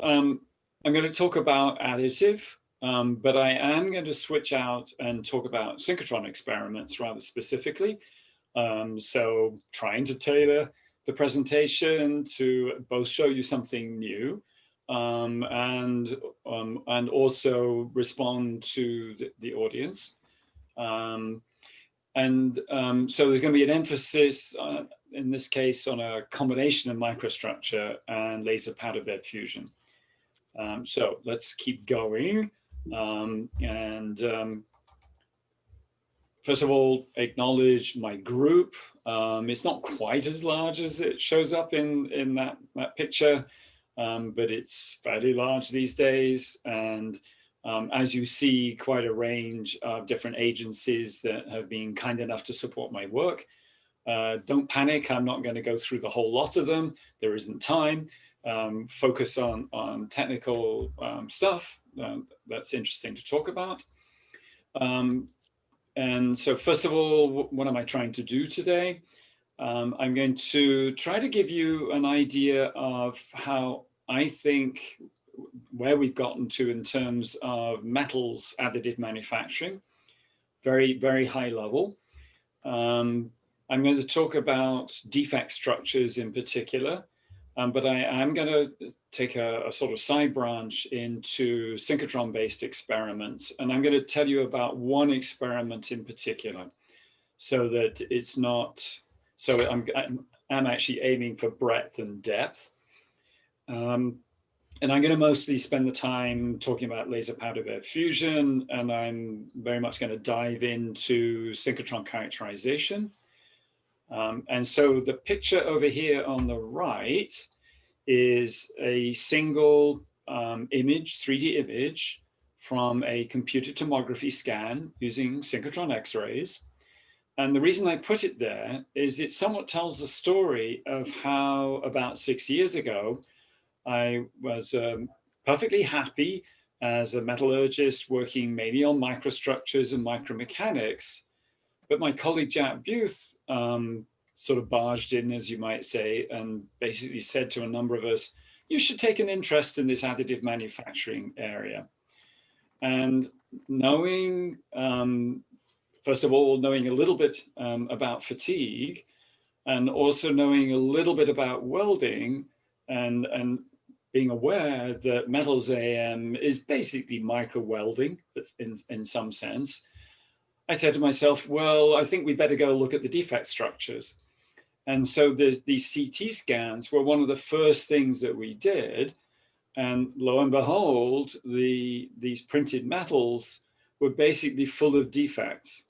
I'm going to talk about additive, but I am going to switch out and talk about synchrotron experiments rather specifically. So trying to tailor the presentation to both show you something new and also respond to the audience. So there's going to be an emphasis in this case on a combination of microstructure and laser powder bed fusion. So let's keep going. First of all, acknowledge my group. It's not quite as large as it shows up in that picture, but it's fairly large these days. And as you see, quite a range of different agencies that have been kind enough to support my work. Don't panic, I'm not going to go through the whole lot of them. There isn't time. Focus on technical stuff that's interesting to talk about. And so first of all, what am I trying to do today? I'm going to try to give you an idea of how I think where we've gotten to in terms of metals additive manufacturing, very, very high level. I'm going to talk about defect structures in particular, but I am going to take a sort of side branch into synchrotron-based experiments, and I'm going to tell you about one experiment in particular, so that it's not. So I'm actually aiming for breadth and depth, and I'm going to mostly spend the time talking about laser powder bed fusion, and I'm very much going to dive into synchrotron characterization. And so the picture over here on the right is a single image, 3D image from a computed tomography scan using synchrotron X-rays. And the reason I put it there is it somewhat tells the story of how about 6 years ago, I was perfectly happy as a metallurgist working mainly on microstructures and micromechanics. But my colleague Jack Buth sort of barged in, as you might say, and basically said to a number of us, you should take an interest in this additive manufacturing area. And knowing, first of all, knowing a little bit about fatigue, and also knowing a little bit about welding, and being aware that metals AM is basically micro welding in some sense, I said to myself, well, I think we better go look at the defect structures. And so these CT scans were one of the first things that we did. And lo and behold, these printed metals were basically full of defects.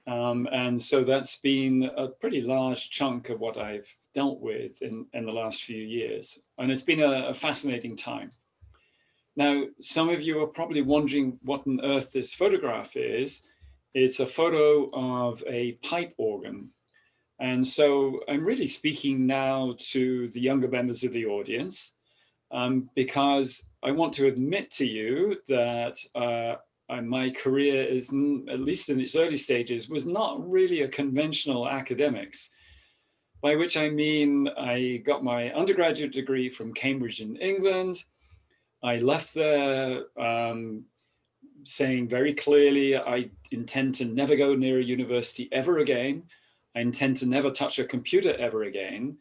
And so that's been a pretty large chunk of what I've dealt with in the last few years. And it's been a fascinating time. Now, some of you are probably wondering what on earth this photograph is. It's a photo of a pipe organ. And so I'm really speaking now to the younger members of the audience because I want to admit to you that my career is, at least in its early stages, was not really a conventional academics, by which I mean I got my undergraduate degree from Cambridge in England. I left there saying very clearly, I intend to never go near a university ever again. I intend to never touch a computer ever again.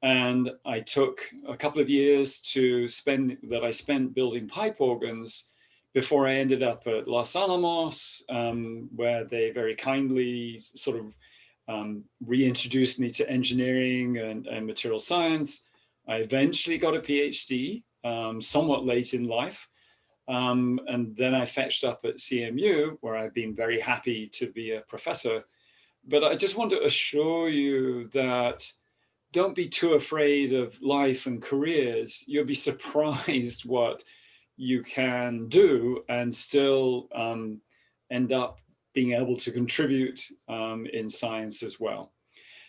And I took a couple of years that I spent building pipe organs before I ended up at Los Alamos, where they very kindly sort of reintroduced me to engineering and material science. I eventually got a PhD, somewhat late in life. And then I fetched up at CMU, where I've been very happy to be a professor. But I just want to assure you that don't be too afraid of life and careers. You'll be surprised what you can do and still end up being able to contribute in science as well.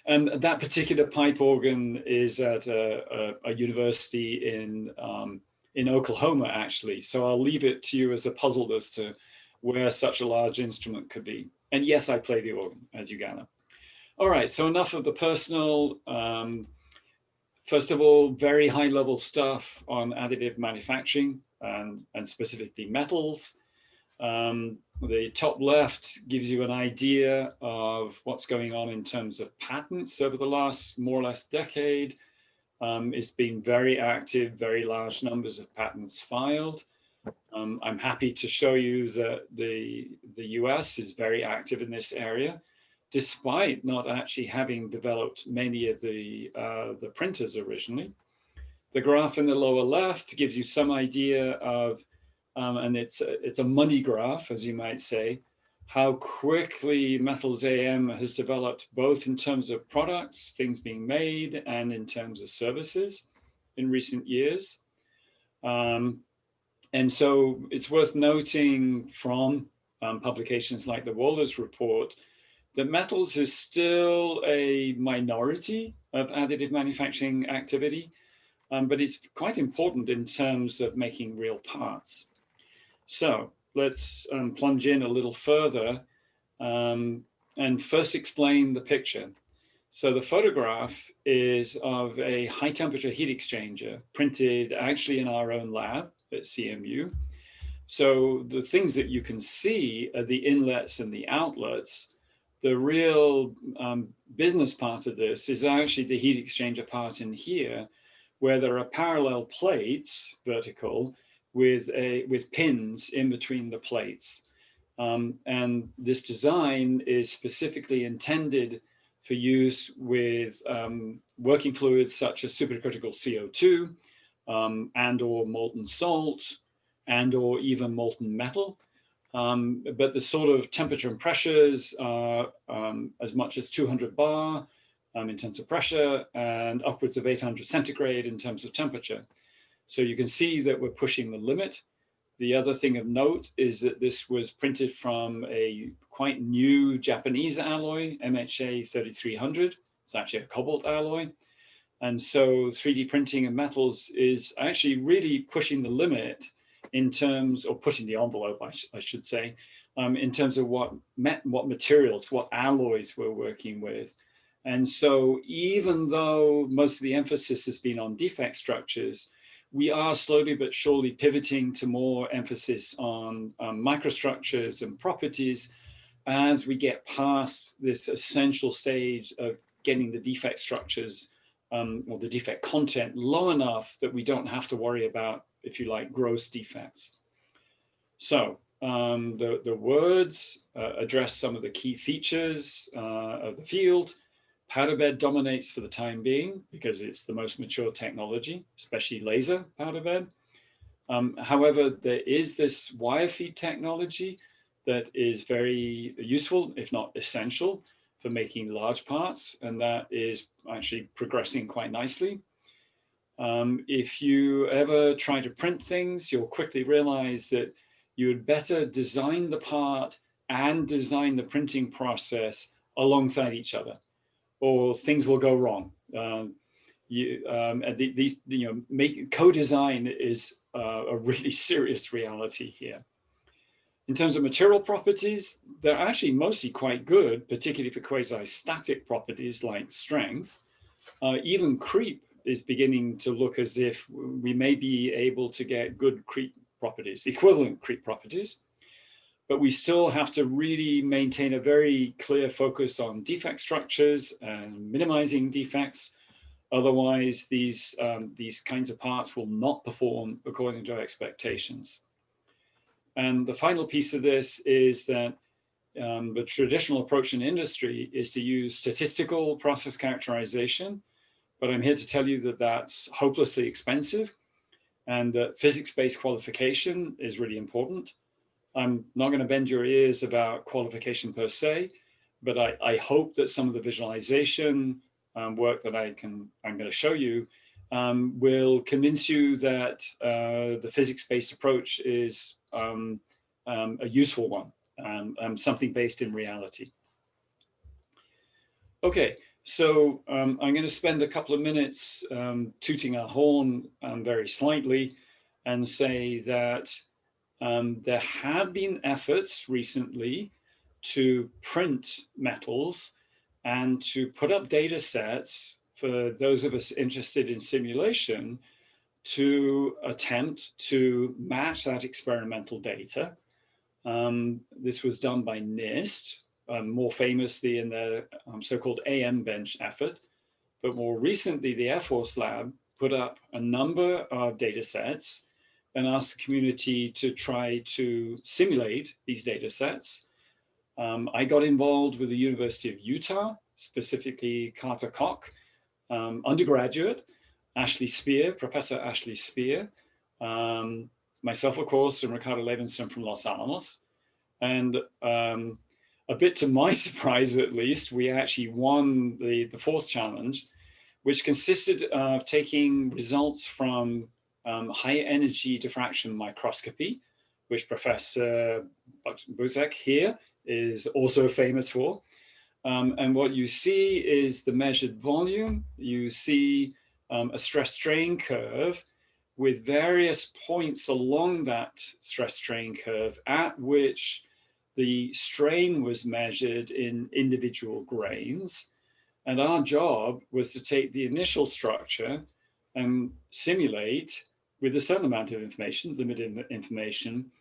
And that particular pipe organ is at a university in Oklahoma, actually. So I'll leave it to you as a puzzle as to where such a large instrument could be. And yes, I play the organ, as you gather. All right, so enough of the personal First of all, very high level stuff on additive manufacturing and specifically metals. The top left gives you an idea of what's going on in terms of patents over the last more or less decade. It's been very active, very large numbers of patents filed. I'm happy to show you that the US is very active in this area, despite not actually having developed many of the printers originally. The graph in the lower left gives you some idea of, and it's a money graph, as you might say, how quickly Metals AM has developed, both in terms of products, things being made, and in terms of services in recent years. And so it's worth noting from publications like the Waller's report that metals is still a minority of additive manufacturing activity, but it's quite important in terms of making real parts. So let's plunge in a little further and first explain the picture. So the photograph is of a high temperature heat exchanger printed actually in our own lab at CMU. So the things that you can see are the inlets and the outlets. The real business part of this is actually the heat exchanger part in here, where there are parallel plates, vertical, with pins in between the plates. And this design is specifically intended for use with working fluids such as supercritical CO2 and or molten salt and or even molten metal. But the sort of temperature and pressures are as much as 200 bar in terms of pressure and upwards of 800 centigrade in terms of temperature. So you can see that we're pushing the limit. The other thing of note is that this was printed from a quite new Japanese alloy, MHA 3300. It's actually a cobalt alloy. And so 3D printing of metals is actually really pushing the limit in terms, or pushing the envelope, I should say, in terms of what materials, what alloys we're working with. And so even though most of the emphasis has been on defect structures, we are slowly but surely pivoting to more emphasis on microstructures and properties as we get past this essential stage of getting the defect structures or the defect content low enough that we don't have to worry about, if you like, gross defects. So the words address some of the key features of the field. Powder bed dominates for the time being because it's the most mature technology, especially laser powder bed. However, there is this wire feed technology that is very useful, if not essential, for making large parts, and that is actually progressing quite nicely. If you ever try to print things, you'll quickly realize that you would better design the part and design the printing process alongside each other, or things will go wrong. Co-design is a really serious reality here. In terms of material properties, they're actually mostly quite good, particularly for quasi-static properties like strength. Even creep is beginning to look as if we may be able to get good creep properties, equivalent creep properties. But we still have to really maintain a very clear focus on defect structures and minimizing defects. Otherwise, these kinds of parts will not perform according to our expectations. And the final piece of this is that the traditional approach in industry is to use statistical process characterization, but I'm here to tell you that that's hopelessly expensive and that physics-based qualification is really important. I'm not going to bend your ears about qualification per se, but I hope that some of the visualization work that I'm going to show you will convince you that the physics-based approach is a useful one, something based in reality. Okay, so I'm going to spend a couple of minutes tooting our horn very slightly and say that there have been efforts recently to print metals and to put up data sets for those of us interested in simulation to attempt to match that experimental data. This was done by NIST, more famously in the so-called AM bench effort, but more recently the Air Force Lab put up a number of data sets and asked the community to try to simulate these data sets. I got involved with the University of Utah, specifically Carter Koch, undergraduate, Ashley Spear, Professor Ashley Spear, myself, of course, and Ricardo Levinson from Los Alamos. And a bit to my surprise, at least, we actually won the fourth challenge, which consisted of taking results from high energy diffraction microscopy, which Professor Buzek here is also famous for. And what you see is the measured volume. You see a stress strain curve with various points along that stress strain curve at which the strain was measured in individual grains. And our job was to take the initial structure and simulate with a certain amount of information, limited information,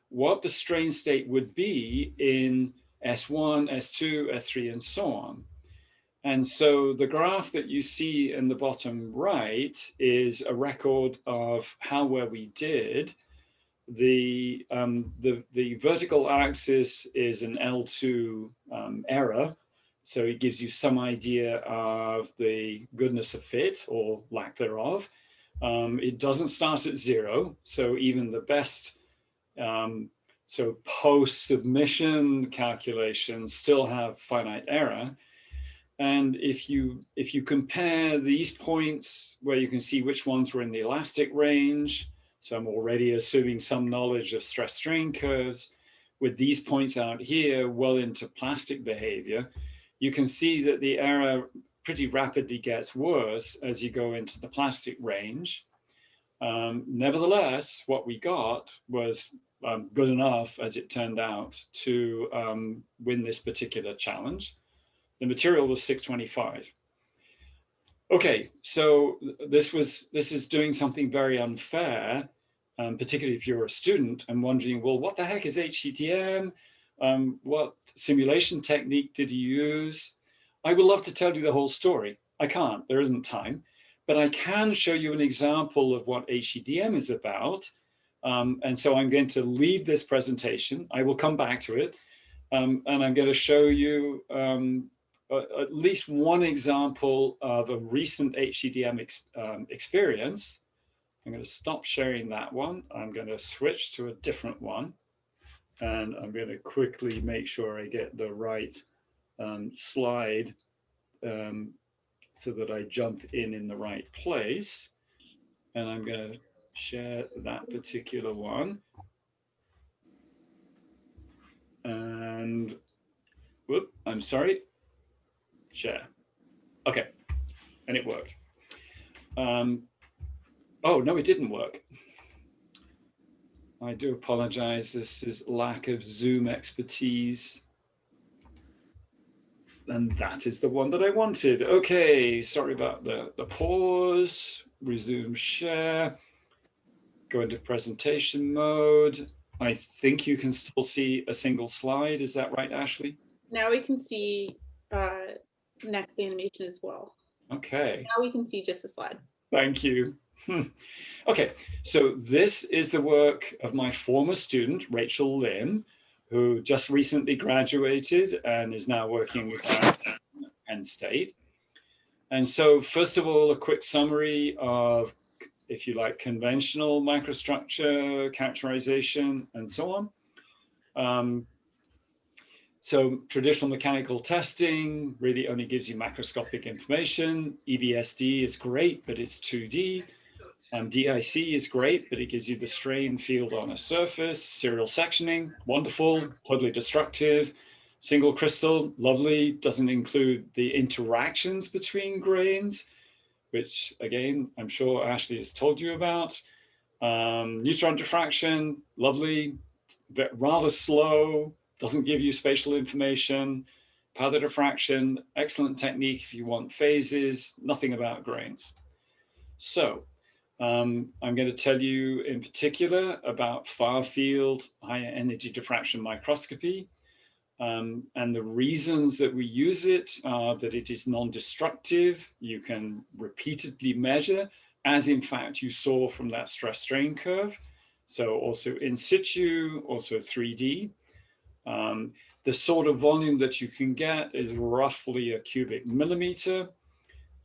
what the strain state would be in S1, S2, S3, and so on. And so the graph that you see in the bottom right is a record of how well we did. The vertical axis is an L2 error. So it gives you some idea of the goodness of fit or lack thereof. It doesn't start at 0. So even the best so post-submission calculations still have finite error. And if you compare these points where you can see which ones were in the elastic range, so I'm already assuming some knowledge of stress strain curves, with these points out here well into plastic behavior, you can see that the error pretty rapidly gets worse as you go into the plastic range. Nevertheless, what we got was good enough, as it turned out, to win this particular challenge. The material was 625. Okay, so this is doing something very unfair, particularly if you're a student and wondering, well, what the heck is HCDM? What simulation technique did you use? I would love to tell you the whole story. I can't, there isn't time, but I can show you an example of what HCDM is about. And so I'm going to leave this presentation. I will come back to it. And I'm going to show you at least one example of a recent HCDM experience. I'm going to stop sharing that one. I'm going to switch to a different one. And I'm going to quickly make sure I get the right slide so that I jump in the right place. And I'm going to share that particular one. And whoop, I'm sorry. Share. Okay, and it worked. Oh, no, it didn't work. I do apologize. This is lack of Zoom expertise. And that is the one that I wanted. Okay, sorry about the pause. Resume share. Go into presentation mode. I think you can still see a single slide. Is that right, Ashley? Now we can see next animation as well. Okay. Now we can see just a slide. Thank you. Okay, so this is the work of my former student, Rachel Lim, who just recently graduated and is now working with Penn State. And so first of all, a quick summary of, if you like, conventional microstructure characterization and so on. So traditional mechanical testing really only gives you macroscopic information. EBSD is great, but it's 2D. DIC is great, but it gives you the strain field on a surface. Serial sectioning, wonderful, totally destructive. Single crystal, lovely, doesn't include the interactions between grains, which again, I'm sure Ashley has told you about. Neutron diffraction, lovely, rather slow, doesn't give you spatial information. powder diffraction, excellent technique if you want phases, nothing about grains. So I'm going to tell you in particular about far field higher energy diffraction microscopy. And the reasons that we use it are that it is non-destructive. You can repeatedly measure, as in fact you saw from that stress strain curve. So also in situ, also 3D. The sort of volume that you can get is roughly a cubic millimeter.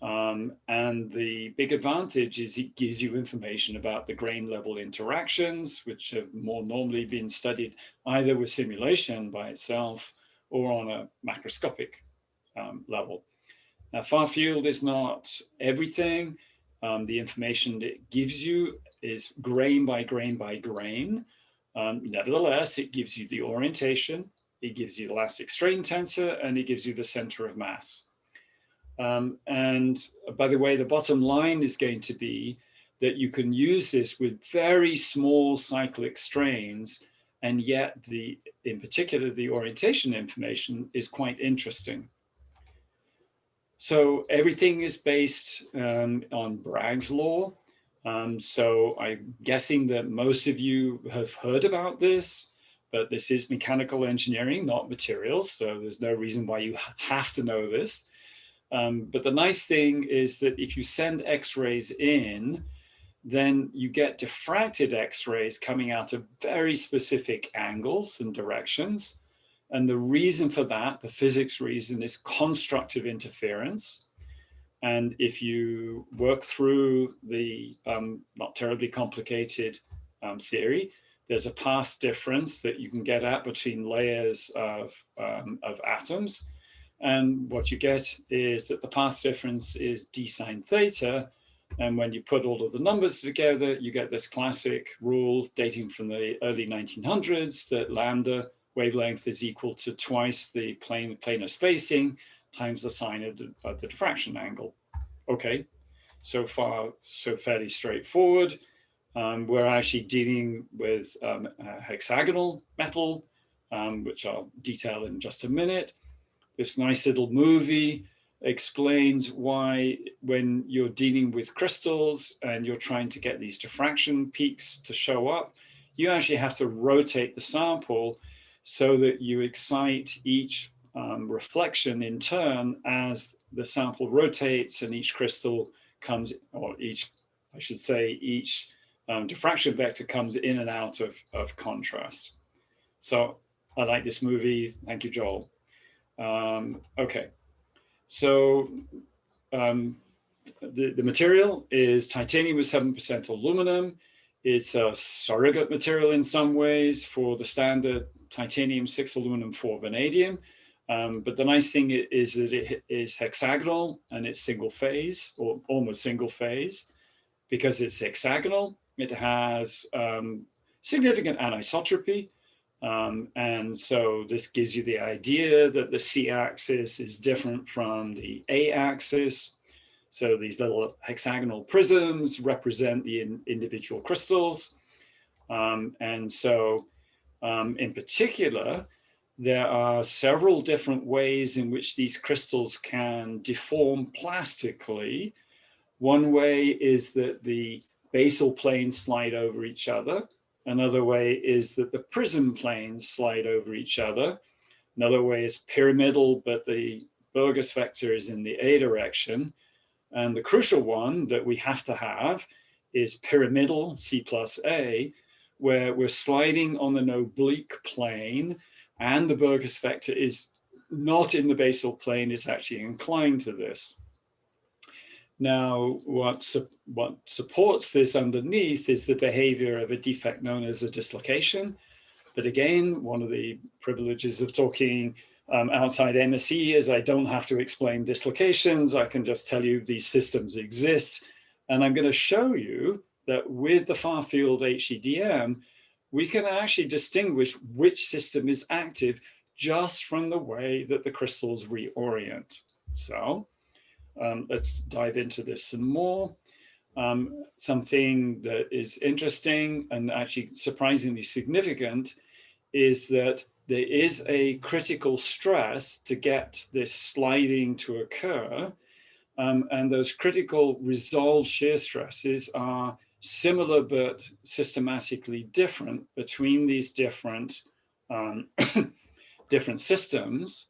And the big advantage is it gives you information about the grain level interactions, which have more normally been studied either with simulation by itself or on a macroscopic level. Now, far field is not everything. The information it gives you is grain by grain by grain. Nevertheless, it gives you the orientation, it gives you the elastic strain tensor, and it gives you the center of mass. And by the way, the bottom line is going to be that you can use this with very small cyclic strains, and yet in particular, the orientation information is quite interesting. So everything is based on Bragg's law. So I'm guessing that most of you have heard about this, but this is mechanical engineering, not materials. So there's no reason why you have to know this. But the nice thing is that if you send X-rays in, then you get diffracted X-rays coming out of very specific angles and directions. And the reason for that, the physics reason, is constructive interference. And if you work through the not terribly complicated theory, there's a path difference that you can get at between layers of atoms. And what you get is that the path difference is d sine theta. And when you put all of the numbers together, you get this classic rule dating from the early 1900s that lambda wavelength is equal to twice the planar spacing times the sine of the diffraction angle. Okay, so far, so fairly straightforward. We're actually dealing with hexagonal metal, which I'll detail in just a minute. This nice little movie explains why when you're dealing with crystals and you're trying to get these diffraction peaks to show up, you actually have to rotate the sample so that you excite each reflection in turn as the sample rotates and each crystal comes, or each, I should say, each diffraction vector comes in and out of contrast. So I like this movie. Thank you, Joel. Okay, so the material is titanium with 7% aluminum. It's a surrogate material in some ways for the standard titanium 6 aluminum 4 vanadium. But the nice thing is that it is hexagonal and it's single phase, or almost single phase. Because it's hexagonal, it has significant anisotropy. And so this gives you the idea that the C-axis is different from the A-axis. So these little hexagonal prisms represent the individual crystals. And so in particular, there are several different ways in which these crystals can deform plastically. One way is that the basal planes slide over each other. Another way is that the prism planes slide over each other. Another way is pyramidal, but the Burgers vector is in the A direction. And the crucial one that we have to have is pyramidal, C plus A, where we're sliding on an oblique plane and the Burgers vector is not in the basal plane, it's actually inclined to this. Now, what supports this underneath is the behavior of a defect known as a dislocation. But again, one of the privileges of talking outside MSE is I don't have to explain dislocations. I can just tell you these systems exist. And I'm going to show you that with the far field HEDM, we can actually distinguish which system is active just from the way that the crystals reorient. So let's dive into this some more. Something that is interesting and actually surprisingly significant is that there is a critical stress to get this sliding to occur. And those critical resolved shear stresses are similar but systematically different between these different, different systems.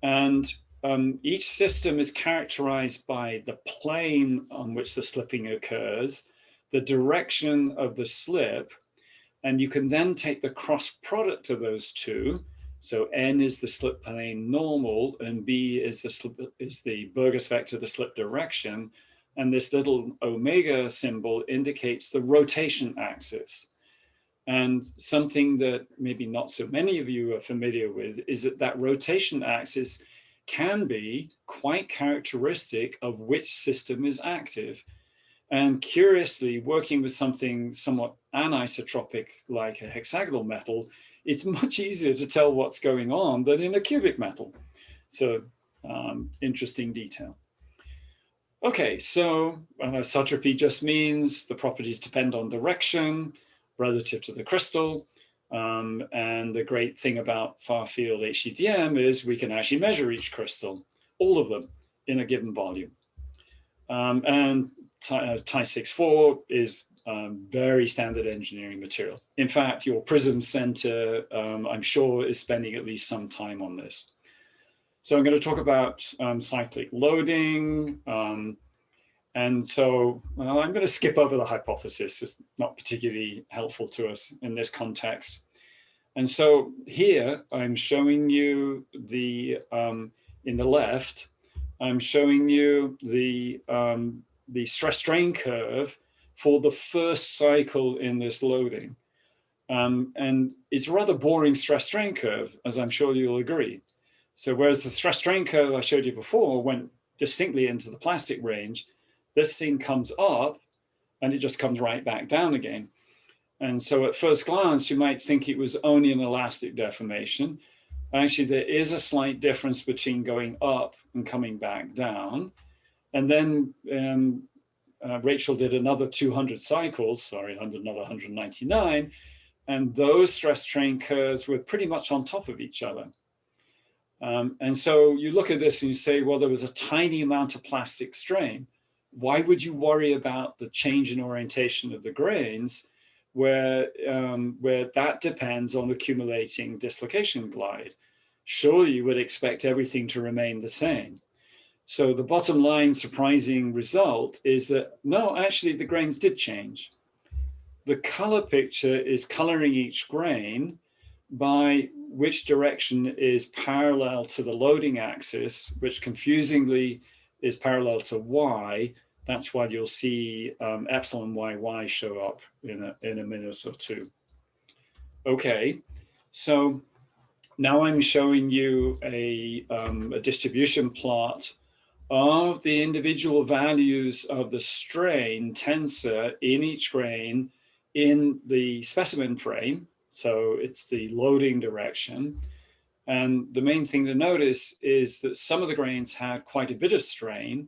And each system is characterized by the plane on which the slipping occurs, the direction of the slip, and you can then take the cross product of those two. So N is the slip plane normal, and B is the Burgers vector, the slip direction. And this little omega symbol indicates the rotation axis. And something that maybe not so many of you are familiar with is that that rotation axis can be quite characteristic of which system is active. And curiously, working with something somewhat anisotropic like a hexagonal metal, it's much easier to tell what's going on than in a cubic metal. So interesting detail. Okay, so anisotropy just means the properties depend on direction relative to the crystal. And the great thing about far field HCDM is we can actually measure each crystal, all of them, in a given volume. And Ti-64 is very standard engineering material. In fact, your Prism Center, I'm sure, is spending at least some time on this. So I'm going to talk about cyclic loading. And so I'm going to skip over the hypothesis. It's not particularly helpful to us in this context. And so here I'm showing you the, in the left, I'm showing you the stress strain curve for the first cycle in this loading. And it's a rather boring stress strain curve, as I'm sure you'll agree. So whereas the stress strain curve I showed you before went distinctly into the plastic range, this thing comes up and it just comes right back down again. And so at first glance, you might think it was only an elastic deformation. Actually, there is a slight difference between going up and coming back down. And then Rachel did another 200 cycles, sorry, another 199. And those stress strain curves were pretty much on top of each other. And so you look at this and you say, well, there was a tiny amount of plastic strain. Why would you worry about the change in orientation of the grains where that depends on accumulating dislocation glide? Surely you would expect everything to remain the same. So the bottom line surprising result is that, no, actually the grains did change. The color picture is coloring each grain by which direction is parallel to the loading axis, which confusingly is parallel to Y. That's why you'll see epsilon YY show up in a minute or two. Okay, so now I'm showing you a distribution plot of the individual values of the strain tensor in each grain in the specimen frame. So it's the loading direction. And the main thing to notice is that some of the grains had quite a bit of strain,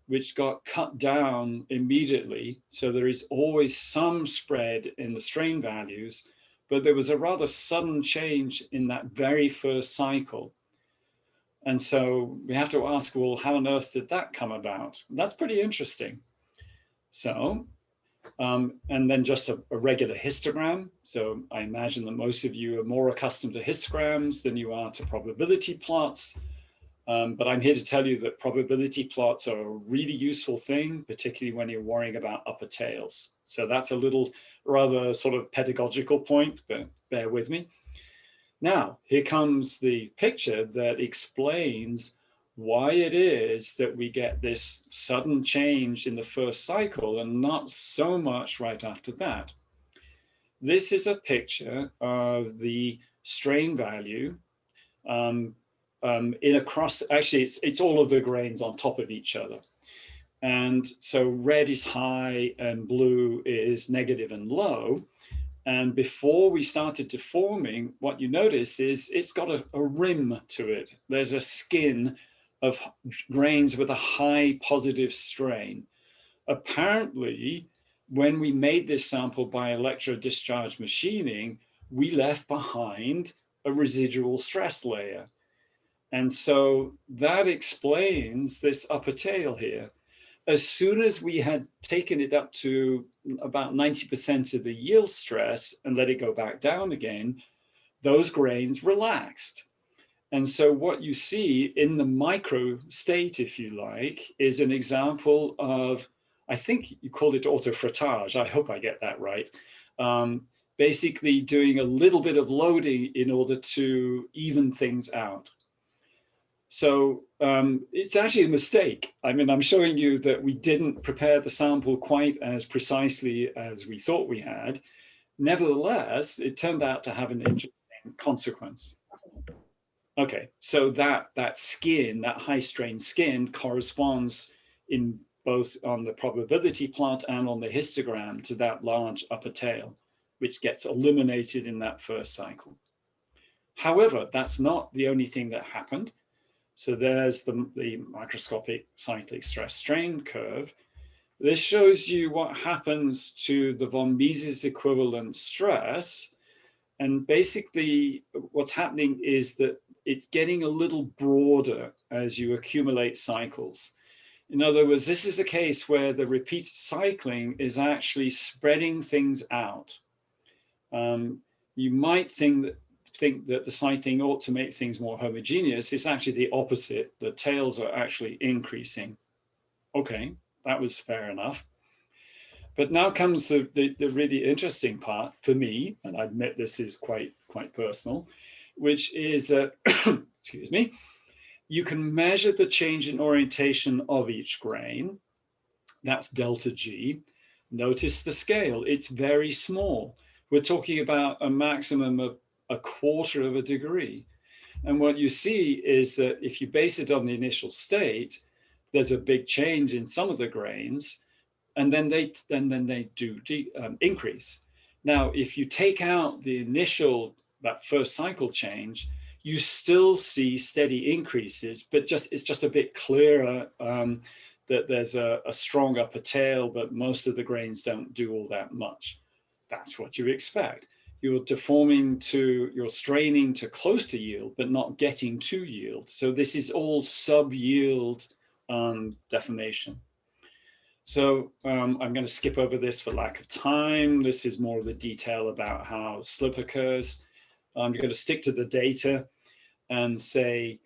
which got cut down immediately. So there is always some spread in the strain values, but there was a rather sudden change in that very first cycle. And so we have to ask, well, how on earth did that come about? That's pretty interesting. So, and then just a regular histogram. So I imagine that most of you are more accustomed to histograms than you are to probability plots. But I'm here to tell you that probability plots are a really useful thing, particularly when you're worrying about upper tails. So that's a little rather sort of pedagogical point, but bear with me. Now, here comes the picture that explains why it is that we get this sudden change in the first cycle and not so much right after that. This is a picture of the strain value in across, actually it's all of the grains on top of each other. And so red is high and blue is negative and low. And before we started deforming, what you notice is it's got a rim to it. There's a skin of grains with a high positive strain. Apparently, when we made this sample by electro-discharge machining, we left behind a residual stress layer. And so that explains this upper tail here. As soon as we had taken it up to about 90% of the yield stress and let it go back down again, those grains relaxed. And so what you see in the micro state, if you like, is an example of, I think you called it autofrottage. I hope I get that right. Basically doing a little bit of loading in order to even things out. So it's actually a mistake. I mean, I'm showing you that we didn't prepare the sample quite as precisely as we thought we had. Nevertheless, it turned out to have an interesting consequence. Okay, so that skin, that high strain skin, corresponds in both on the probability plot and on the histogram to that large upper tail, which gets eliminated in that first cycle. However, that's not the only thing that happened. So there's the microscopic cyclic stress strain curve. This shows you what happens to the von Mises equivalent stress. And basically what's happening is that it's getting a little broader as you accumulate cycles. In other words, this is a case where the repeated cycling is actually spreading things out. You might think that the cycling ought to make things more homogeneous. It's actually the opposite. The tails are actually increasing. Okay, that was fair enough. But now comes the really interesting part for me, and I admit this is quite personal, which is that, excuse me, you can measure the change in orientation of each grain. That's delta G. Notice the scale, it's very small. We're talking about a maximum of 1/4 of a degree. And what you see is that if you base it on the initial state, there's a big change in some of the grains, and then they do increase. Now, if you take out the initial, that first cycle change, you still see steady increases, but it's just a bit clearer that there's a strong upper tail, but most of the grains don't do all that much. That's what you expect. You're you're straining to close to yield, but not getting to yield. So this is all sub-yield deformation. So I'm going to skip over this for lack of time. This is more of the detail about how slip occurs. I'm going to stick to the data and say,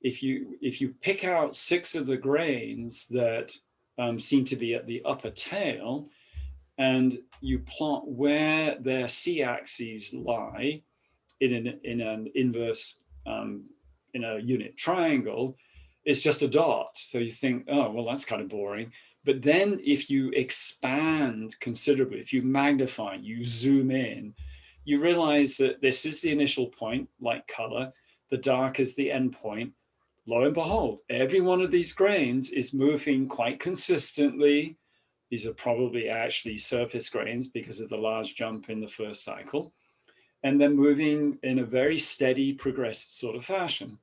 if you pick out 6 of the grains that seem to be at the upper tail, and you plot where their C-axes lie in an inverse, in a unit triangle, it's just a dot. So you think, oh, well, that's kind of boring. But then if you expand considerably, if you magnify, you zoom in, you realize that this is the initial point, light color, the dark is the end point. Lo and behold, every one of these grains is moving quite consistently. These are probably actually surface grains because of the large jump in the first cycle, and then moving in a very steady, progressive sort of fashion.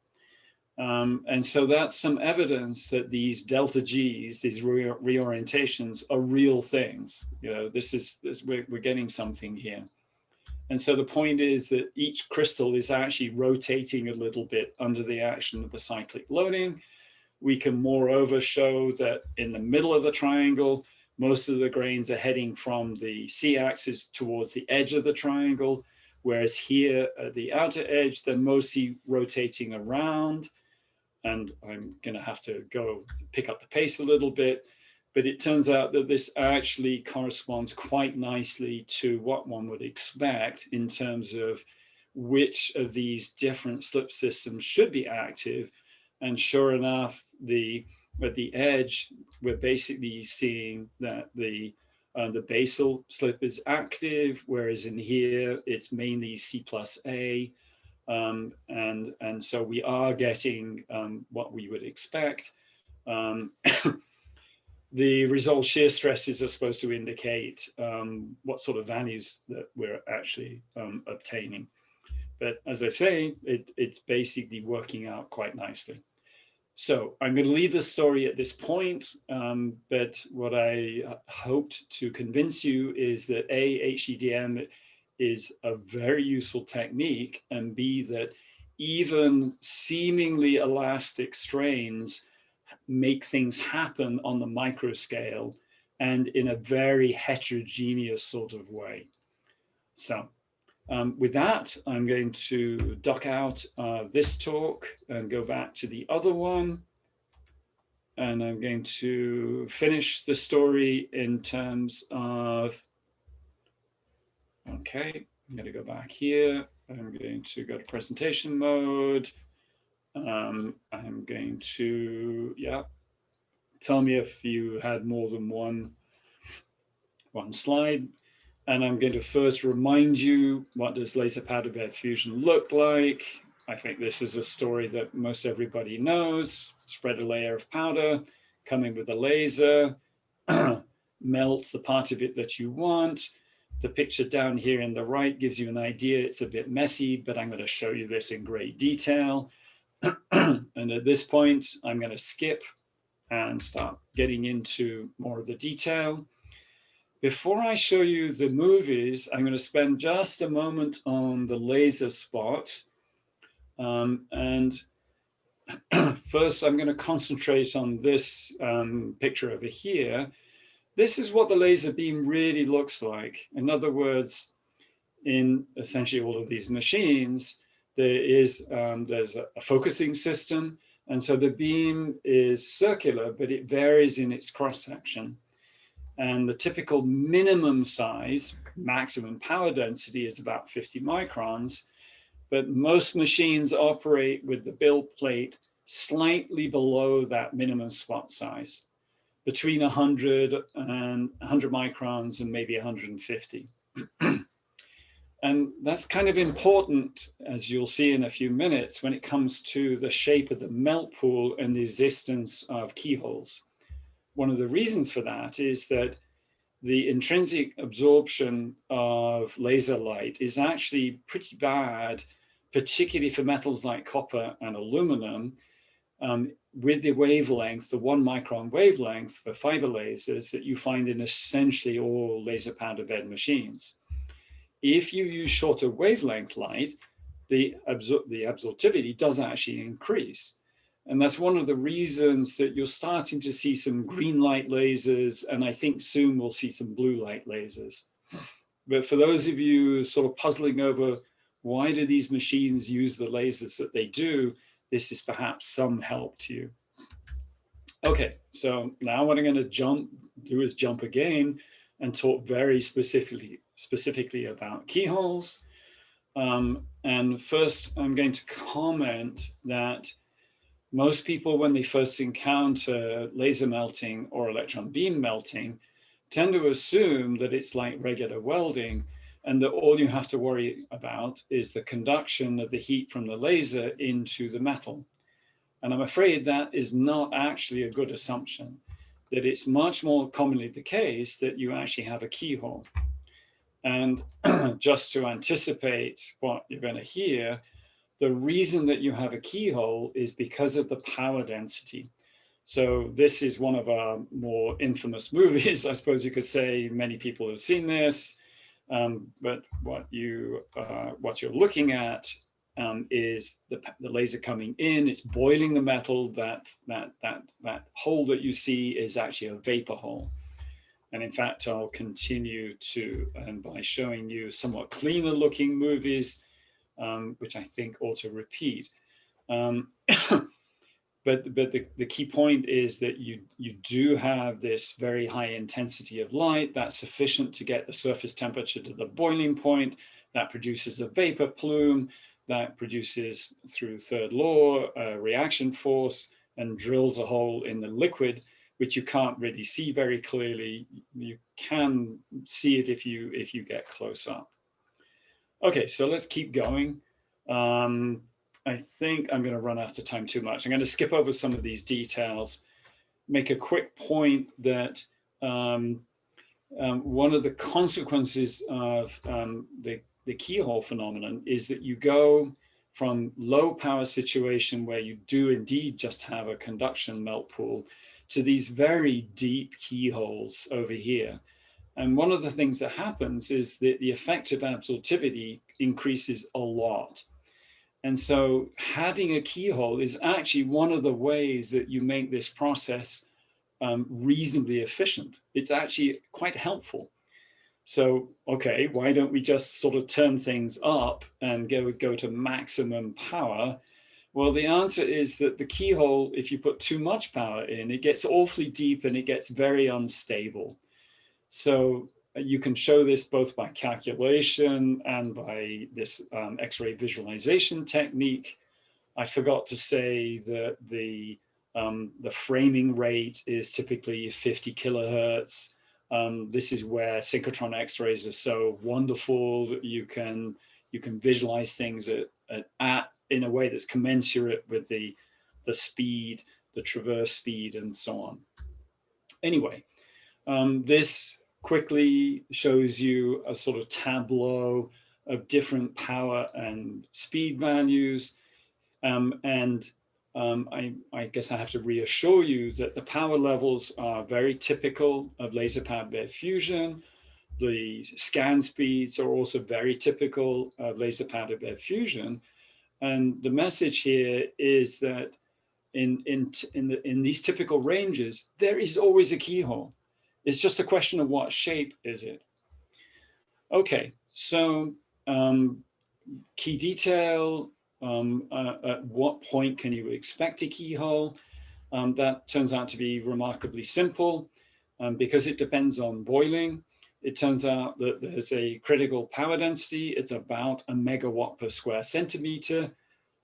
And so that's some evidence that these delta Gs, these reorientations, are real things. You know, we're getting something here. And so the point is that each crystal is actually rotating a little bit under the action of the cyclic loading. We can moreover show that in the middle of the triangle, most of the grains are heading from the C-axis towards the edge of the triangle, whereas here at the outer edge, they're mostly rotating around. And I'm going to have to go pick up the pace a little bit. But it turns out that this actually corresponds quite nicely to what one would expect in terms of which of these different slip systems should be active. And sure enough, at the edge, we're basically seeing that the basal slip is active, whereas in here, it's mainly C+A. And so we are getting what we would expect. The result shear stresses are supposed to indicate what sort of values that we're actually obtaining. But as I say, it's basically working out quite nicely. So I'm going to leave the story at this point, but what I hoped to convince you is that HEDM is a very useful technique, and B, that even seemingly elastic strains make things happen on the micro scale and in a very heterogeneous sort of way. So with that, I'm going to duck out of this talk and go back to the other one. And I'm going to finish the story in terms of, okay, I'm going to go back here. I'm going to go to presentation mode. I'm going to, yeah, tell me if you had more than one slide. And I'm going to first remind you, what does laser powder bed fusion look like? I think this is a story that most everybody knows. Spread a layer of powder, come in with a laser, melt the part of it that you want. The picture down here in the right gives you an idea. It's a bit messy, but I'm going to show you this in great detail. And at this point, I'm going to skip and start getting into more of the detail. Before I show you the movies, I'm going to spend just a moment on the laser spot. And first, I'm going to concentrate on this picture over here. This is what the laser beam really looks like. In other words, in essentially all of these machines, there's a focusing system. And so the beam is circular, but it varies in its cross-section. And the typical minimum size, maximum power density, is about 50 microns. But most machines operate with the build plate slightly below that minimum spot size, between 100 and 100 microns and maybe 150. And that's kind of important, as you'll see in a few minutes, when it comes to the shape of the melt pool and the existence of keyholes. One of the reasons for that is that the intrinsic absorption of laser light is actually pretty bad, particularly for metals like copper and aluminum, with the wavelength, the 1 micron wavelength for fiber lasers that you find in essentially all laser powder bed machines. If you use shorter wavelength light, the absorptivity does actually increase. And that's one of the reasons that you're starting to see some green light lasers, and I think soon we'll see some blue light lasers. But for those of you sort of puzzling over why do these machines use the lasers that they do, this is perhaps some help to you. Okay, so now what I'm going to do is jump again and talk very specifically about keyholes. And first, I'm going to comment that most people, when they first encounter laser melting or electron beam melting, tend to assume that it's like regular welding and that all you have to worry about is the conduction of the heat from the laser into the metal. And I'm afraid that is not actually a good assumption, that it's much more commonly the case that you actually have a keyhole. And just to anticipate what you're going to hear, the reason that you have a keyhole is because of the power density. So this is one of our more infamous movies. I suppose you could say many people have seen this, but what you're looking at is the laser coming in. It's boiling the metal. That hole that you see is actually a vapor hole. And in fact, I'll continue by showing you somewhat cleaner looking movies, which I think ought to repeat. But the key point is that you do have this very high intensity of light that's sufficient to get the surface temperature to the boiling point, that produces a vapor plume, that produces, through third law, a reaction force, and drills a hole in the liquid, which you can't really see very clearly. You can see it if you get close up. Okay, so let's keep going. I think I'm going to run out of time too much. I'm going to skip over some of these details, make a quick point that one of the consequences of the keyhole phenomenon is that you go from low power situation where you do indeed just have a conduction melt pool to these very deep keyholes over here. And one of the things that happens is that the effective absorptivity increases a lot. And so having a keyhole is actually one of the ways that you make this process reasonably efficient. It's actually quite helpful. So, okay, why don't we just sort of turn things up and go to maximum power? Well, the answer is that the keyhole, if you put too much power in, it gets awfully deep and it gets very unstable. So you can show this both by calculation and by this X-ray visualization technique. I forgot to say that the framing rate is typically 50 kilohertz. This is where synchrotron X-rays are so wonderful that you can visualize things in a way that's commensurate with the speed, the traverse speed, and so on. Anyway, this quickly shows you a sort of tableau of different power and speed values. I guess I have to reassure you that the power levels are very typical of laser powered bed fusion. The scan speeds are also very typical of laser powered bed fusion. And the message here is that in these typical ranges, there is always a keyhole. It's just a question of what shape is it. Okay, so key detail, at what point can you expect a keyhole? That turns out to be remarkably simple because it depends on boiling. It turns out that there's a critical power density. It's about 1 megawatt per square centimeter.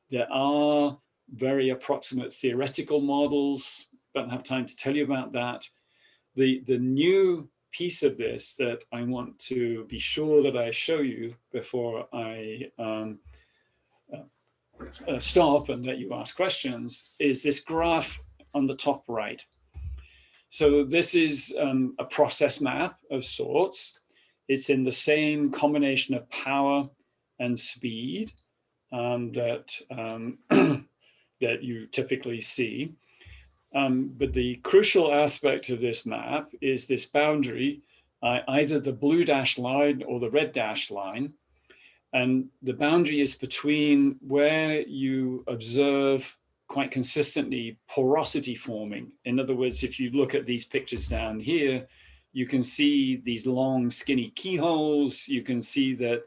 There are very approximate theoretical models. Don't have time to tell you about that. The new piece of this that I want to be sure that I show you before I stop and let you ask questions is this graph on the top right. So this is a process map of sorts. It's in the same combination of power and speed that you typically see. But the crucial aspect of this map is this boundary, either the blue dashed line or the red dashed line. And the boundary is between where you observe quite consistently porosity forming. In other words, if you look at these pictures down here, you can see these long skinny keyholes. You can see that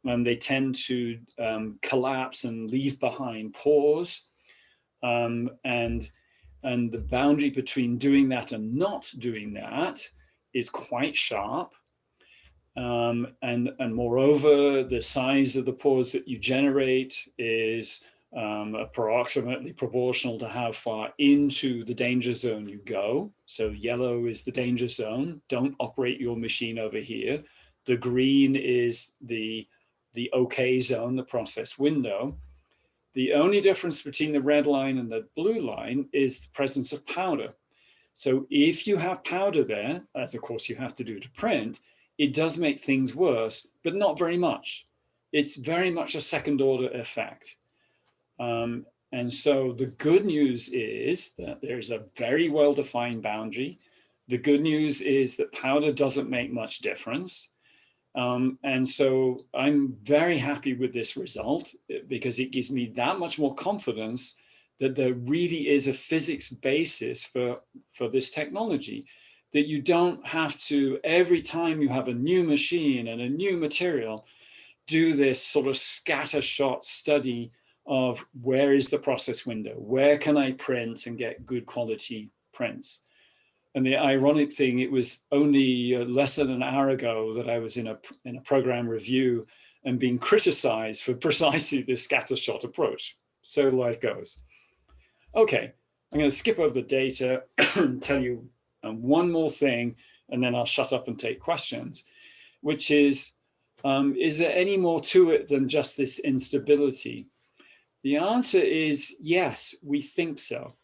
they tend to collapse and leave behind pores. And the boundary between doing that and not doing that is quite sharp. And moreover, the size of the pores that you generate is approximately proportional to how far into the danger zone you go. So yellow is the danger zone. Don't operate your machine over here. The green is the okay zone, the process window. The only difference between the red line and the blue line is the presence of powder. So if you have powder there, as of course you have to do to print, it does make things worse, but not very much. It's very much a second order effect. And so the good news is that there's a very well-defined boundary. The good news is that powder doesn't make much difference. And so I'm very happy with this result because it gives me that much more confidence that there really is a physics basis for this technology, that you don't have to, every time you have a new machine and a new material, do this sort of scattershot study of where is the process window, where can I print and get good quality prints. And the ironic thing, it was only less than an hour ago that I was in a program review and being criticized for precisely this scattershot approach. So life goes. Okay, I'm going to skip over the data and tell you one more thing, and then I'll shut up and take questions, which is there any more to it than just this instability? The answer is yes, we think so.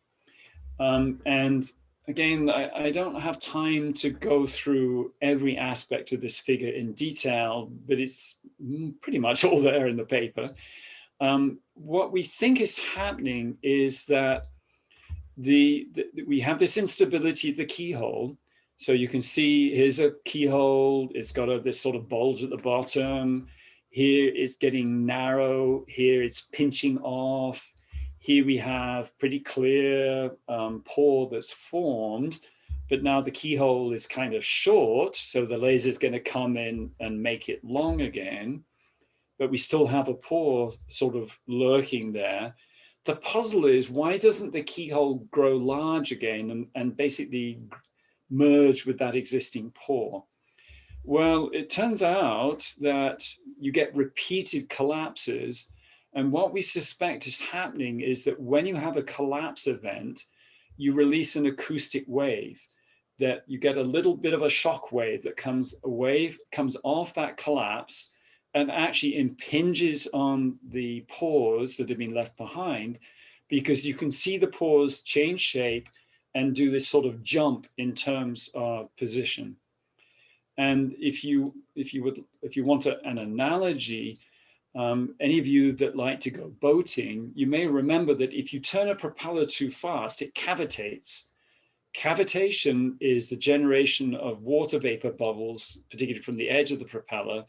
And again, I don't have time to go through every aspect of this figure in detail, but it's pretty much all there in the paper. What we think is happening is that we have this instability of the keyhole. So you can see here's a keyhole. It's got this sort of bulge at the bottom. Here it's getting narrow. Here it's pinching off. Here we have pretty clear pore that's formed, but now the keyhole is kind of short. So the laser is going to come in and make it long again, but we still have a pore sort of lurking there. The puzzle is, why doesn't the keyhole grow large again and basically merge with that existing pore? Well, it turns out that you get repeated collapses. And what we suspect is happening is that when you have a collapse event, you release an acoustic wave, that you get a little bit of a shock wave that comes off that collapse and actually impinges on the pores that have been left behind, because you can see the pores change shape and do this sort of jump in terms of position. And if you want an analogy, any of you that like to go boating, you may remember that if you turn a propeller too fast, it cavitates. Cavitation is the generation of water vapor bubbles, particularly from the edge of the propeller,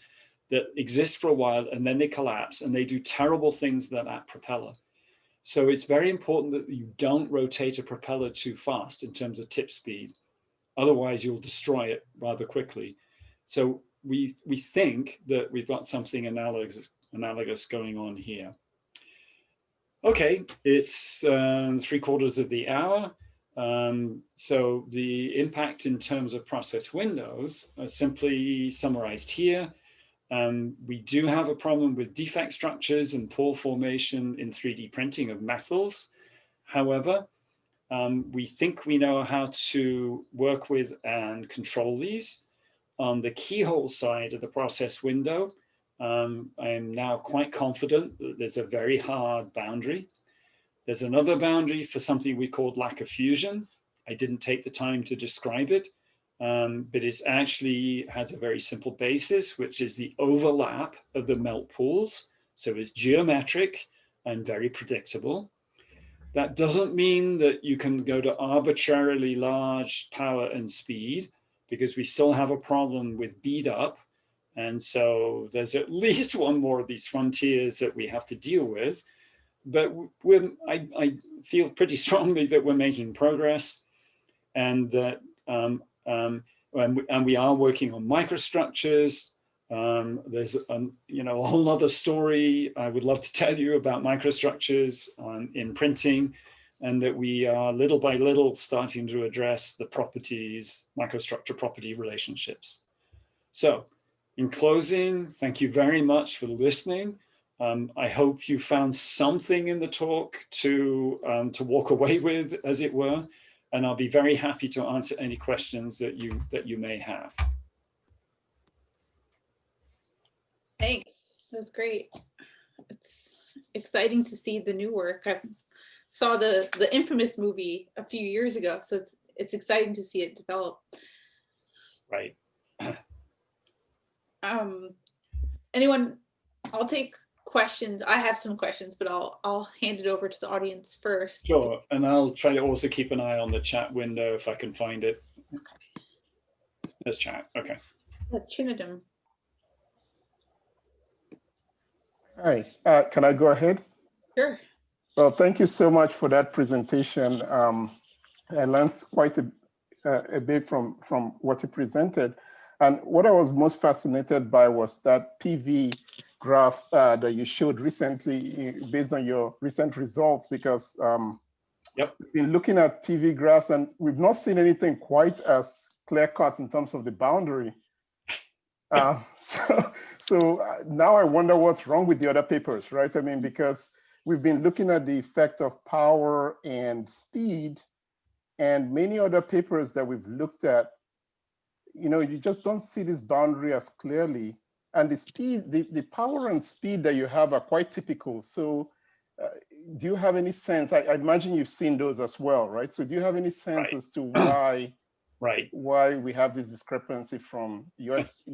that exist for a while and then they collapse and they do terrible things to that propeller. So it's very important that you don't rotate a propeller too fast in terms of tip speed. Otherwise, you'll destroy it rather quickly. So we think that we've got something analogous going on here. Okay, it's 3/4 of the hour. So the impact in terms of process windows are simply summarized here. We do have a problem with defect structures and pore formation in 3D printing of metals. However, we think we know how to work with and control these. On the keyhole side of the process window, I am now quite confident that there's a very hard boundary. There's another boundary for something we called lack of fusion. I didn't take the time to describe it, but it actually has a very simple basis, which is the overlap of the melt pools. So it's geometric and very predictable. That doesn't mean that you can go to arbitrarily large power and speed, because we still have a problem with bead up. And so there's at least one more of these frontiers that we have to deal with. But I feel pretty strongly that we're making progress, and that and we are working on microstructures. There's a whole other story I would love to tell you about microstructures in printing, and that we are little by little starting to address the properties, microstructure property relationships. So in closing, thank you very much for listening. I hope you found something in the talk to walk away with, as it were, and I'll be very happy to answer any questions that you may have. Thanks. That was great. It's exciting to see the new work. I saw the infamous movie a few years ago, so it's exciting to see it develop. Right. Anyone? I'll take questions. I have some questions, but I'll hand it over to the audience first. Sure, and I'll try to also keep an eye on the chat window if I can find it. Okay. There's chat. Okay. Trinidad. Hi, can I go ahead? Sure. Well, thank you so much for that presentation. I learned quite a bit from what you presented. And what I was most fascinated by was that PV graph that you showed recently based on your recent results, because Yep. we've been looking at PV graphs and we've not seen anything quite as clear cut in terms of the boundary. So now I wonder what's wrong with the other papers, right? I mean, because we've been looking at the effect of power and speed, and many other papers that we've looked at, you just don't see this boundary as clearly. And the speed, the power and speed that you have are quite typical. So do you have any sense? I imagine you've seen those as well, right? So do you have any sense as to why? Why we have this discrepancy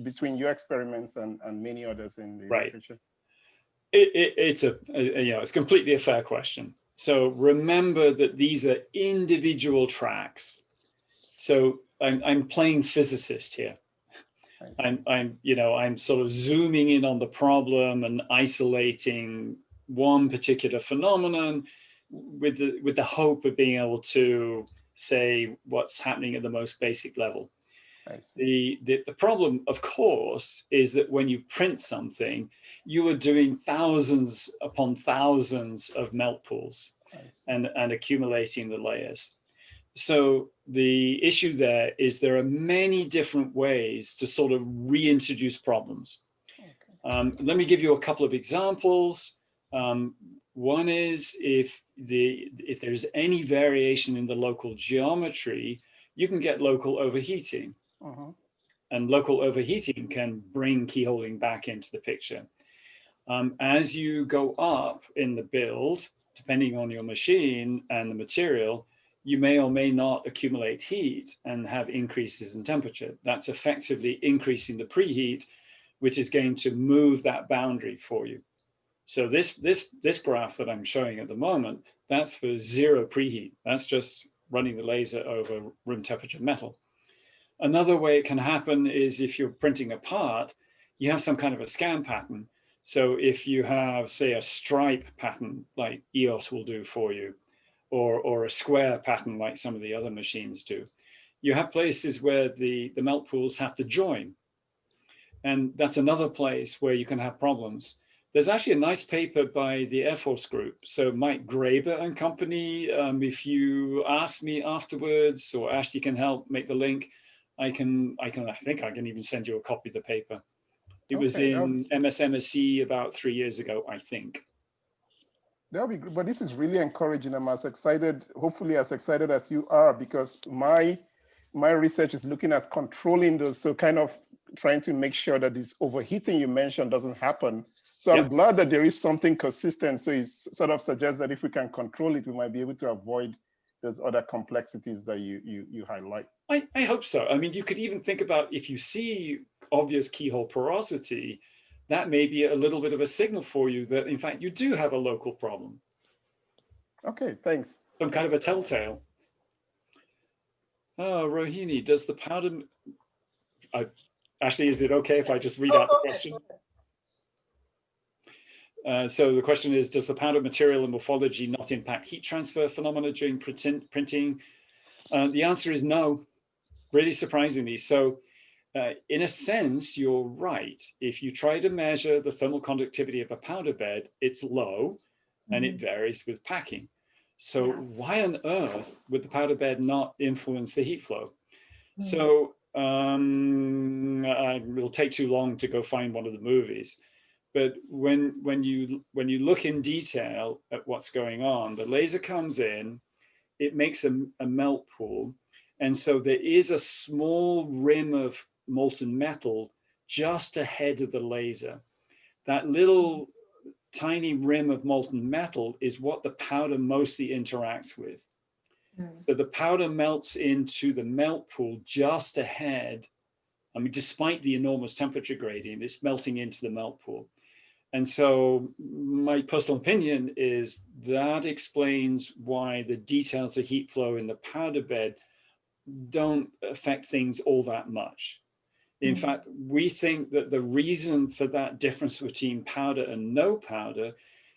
between your experiments and many others in the literature? It's completely a fair question. So remember that these are individual tracks. So I'm playing physicist here. I'm sort of zooming in on the problem and isolating one particular phenomenon with the hope of being able to say what's happening at the most basic level. The problem, of course, is that when you print something, you are doing thousands upon thousands of melt pools and accumulating the layers. So the issue there is there are many different ways to sort of reintroduce problems. Let me give you a couple of examples. One is if there's any variation in the local geometry, you can get local overheating. And local overheating can bring keyholing back into the picture. As you go up in the build, depending on your machine and the material, you may or may not accumulate heat and have increases in temperature. That's effectively increasing the preheat, which is going to move that boundary for you. So this graph that I'm showing at the moment, that's for zero preheat. That's just running the laser over room temperature metal. Another way it can happen is if you're printing a part, you have some kind of a scan pattern. So if you have, say, a stripe pattern like EOS will do for you, or a square pattern like some of the other machines do, you have places where the melt pools have to join. And that's another place where you can have problems. There's actually a nice paper by the Air Force group. So Mike Graber and company, if you ask me afterwards, or Ashley can help make the link, I think I can even send you a copy of the paper. It was in MSMSC about 3 years ago, I think. That'll be good. But this is really encouraging. I'm as excited, hopefully as excited as you are, because my research is looking at controlling those, so kind of trying to make sure that this overheating you mentioned doesn't happen. So I'm glad that there is something consistent. So it sort of suggests that if we can control it, we might be able to avoid those other complexities that you highlight. I hope so. I mean, you could even think about if you see obvious keyhole porosity, that may be a little bit of a signal for you that, in fact, you do have a local problem. Okay, thanks. Some kind of a telltale. Oh, Rohini, does the powder... Actually, is it okay if I just read out the question? So the question is, does the powder material and morphology not impact heat transfer phenomena during printing? The answer is no, really surprisingly. So in a sense, you're right. If you try to measure the thermal conductivity of a powder bed, it's low and it varies with packing. So why on earth would the powder bed not influence the heat flow? So it'll take too long to go find one of the movies. But when you look in detail at what's going on, the laser comes in, it makes a melt pool. And so there is a small rim of molten metal just ahead of the laser. That little tiny rim of molten metal is what the powder mostly interacts with. So the powder melts into the melt pool just ahead. I mean, despite the enormous temperature gradient, it's melting into the melt pool. And so my personal opinion is that explains why the details of heat flow in the powder bed don't affect things all that much. In fact, we think that the reason for that difference between powder and no powder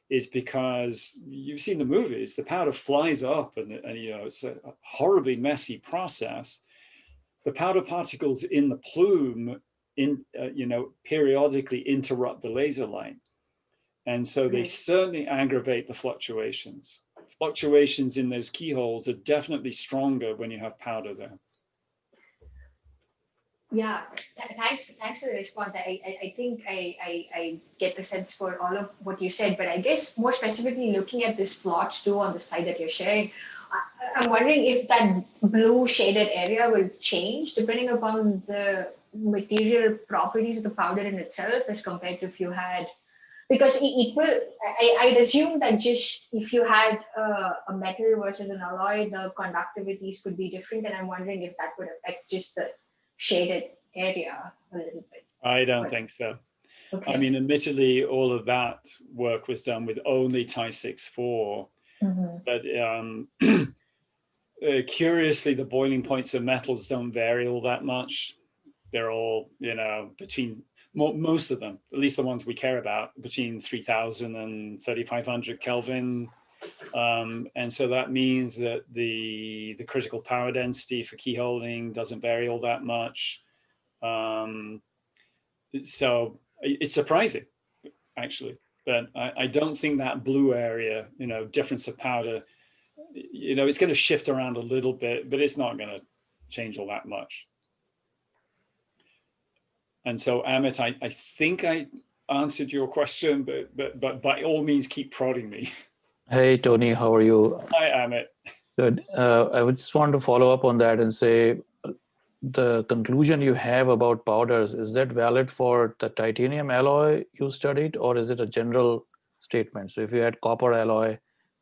is because you've seen the movies, the powder flies up and it's a horribly messy process. The powder particles in the plume periodically interrupt the laser line. And so they certainly aggravate the fluctuations. Fluctuations in those keyholes are definitely stronger when you have powder there. Yeah, thanks for the response. I think I get the sense for all of what you said, but I guess more specifically looking at this plot too on the slide that you're sharing, I'm wondering if that blue shaded area will change depending upon the material properties of the powder in itself as compared to if you had, because it will, I'd assume that just if you had a metal versus an alloy, the conductivities could be different. And I'm wondering if that would affect just the shaded area a little bit. I don't think so. Okay. I mean, admittedly, all of that work was done with only Ti 6.4, but curiously, the boiling points of metals don't vary all that much. They're all, between, most of them, at least the ones we care about, between 3000 and 3500 Kelvin. And so that means that the critical power density for keyholing doesn't vary all that much. So it's surprising, actually, that I don't think that blue area, difference of powder, it's going to shift around a little bit, but it's not going to change all that much. And so, Amit, I think I answered your question, but by all means, keep prodding me. Hey, Tony, how are you? Hi, Amit. Good. I would just want to follow up on that and say, the conclusion you have about powders, is that valid for the titanium alloy you studied, or is it a general statement? So if you had copper alloy,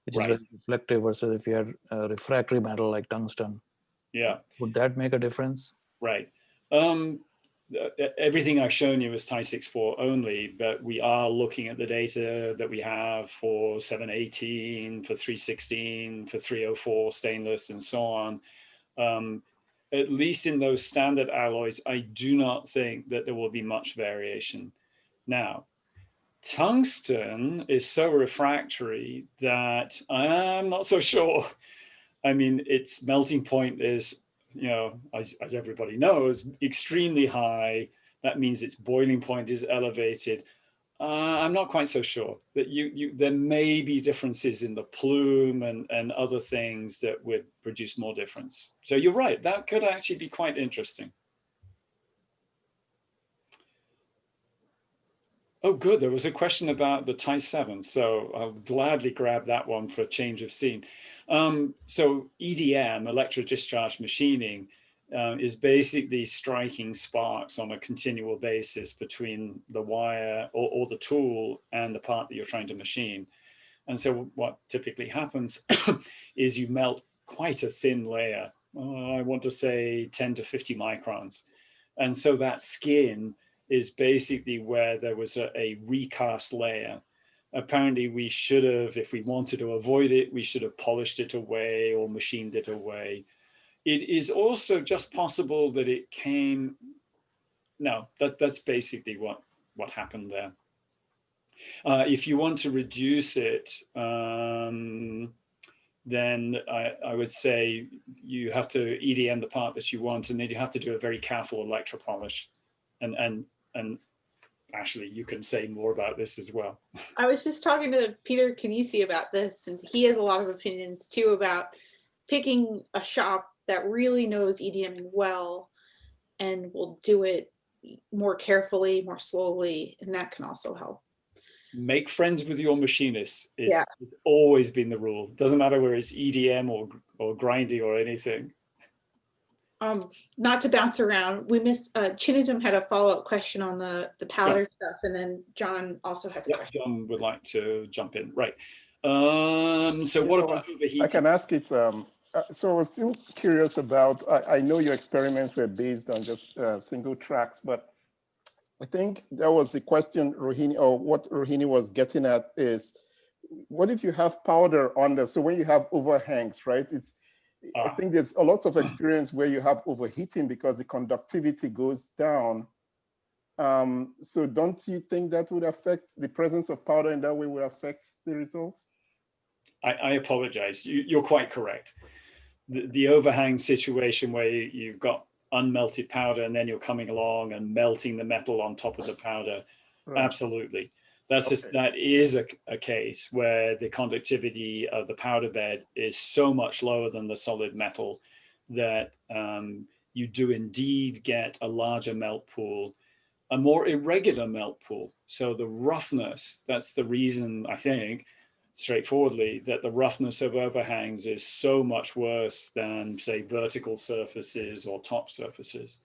which is very reflective, versus if you had a refractory metal like tungsten, would that make a difference? Right. Everything I've shown you is Ti64 only, but we are looking at the data that we have for 718, for 316, for 304 stainless, and so on. At least in those standard alloys, I do not think that there will be much variation. Now, tungsten is so refractory that I'm not so sure. I mean, its melting point is, as everybody knows, extremely high. That means its boiling point is elevated. I'm not quite so sure that there may be differences in the plume and other things that would produce more difference. So you're right, that could actually be quite interesting. Oh, good. There was a question about the Ti7, so I'll gladly grab that one for a change of scene. So EDM, Electro-Discharge Machining, is basically striking sparks on a continual basis between the wire or the tool and the part that you're trying to machine. And so what typically happens is you melt quite a thin layer, I want to say 10 to 50 microns. And so that skin is basically where there was a recast layer. Apparently we should have, if we wanted to avoid it, we should have polished it away or machined it away. It is also just possible that it came, no, that's basically what happened there. If you want to reduce it, then I would say you have to EDM the part that you want, and then you have to do a very careful electropolish. And Ashley, you can say more about this as well. I was just talking to Peter Canisi about this, and he has a lot of opinions too about picking a shop that really knows EDMing well and will do it more carefully, more slowly, and that can also help. Make friends with your machinists. It's always been the rule. Doesn't matter whether it's EDM or grindy or anything. Not to bounce around, we missed, Chinedum had a follow-up question on the powder stuff, and then John also has a question. John would like to jump in, right. So what about overheating? I can ask it. So I was still curious about, I know your experiments were based on just single tracks, but I think that was the question Rohini, or what Rohini was getting at is, what if you have powder on there? So when you have overhangs, right? I think there's a lot of experience where you have overheating because the conductivity goes down. So don't you think that would affect the presence of powder in that way will affect the results? I apologize. You're quite correct. The overhang situation where you've got unmelted powder and then you're coming along and melting the metal on top of the powder. Right. Absolutely. That is a case where the conductivity of the powder bed is so much lower than the solid metal that you do indeed get a larger melt pool, a more irregular melt pool. So the roughness, that's the reason, I think, straightforwardly, that the roughness of overhangs is so much worse than, say, vertical surfaces or top surfaces.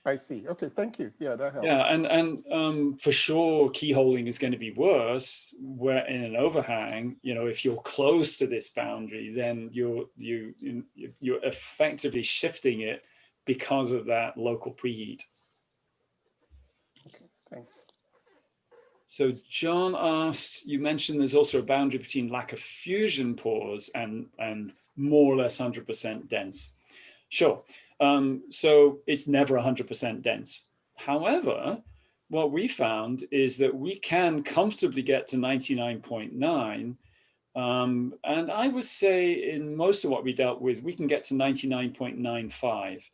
I see. Okay, thank you. Yeah, that helps. Yeah, and for sure, keyholing is going to be worse where in an overhang. If you're close to this boundary, then you're effectively shifting it because of that local preheat. Okay, thanks. So John asked, you mentioned there's also a boundary between lack of fusion pores and more or less 100% dense. Sure. So it's never 100% dense. However, what we found is that we can comfortably get to 99.9. And I would say in most of what we dealt with, we can get to 99.95.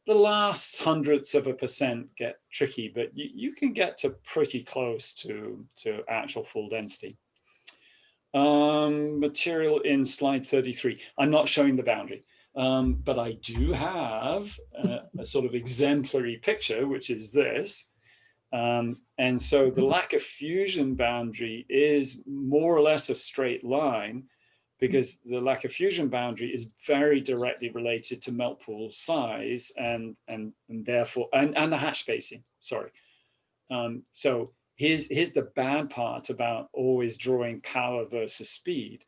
The last hundredths of a percent get tricky, but you can get to pretty close to actual full density. Material in slide 33. I'm not showing the boundary, but I do have a sort of exemplary picture, which is this. And so the lack of fusion boundary is more or less a straight line, because the lack of fusion boundary is very directly related to melt pool size and therefore the hatch spacing. Sorry. So here's the bad part about always drawing power versus speed.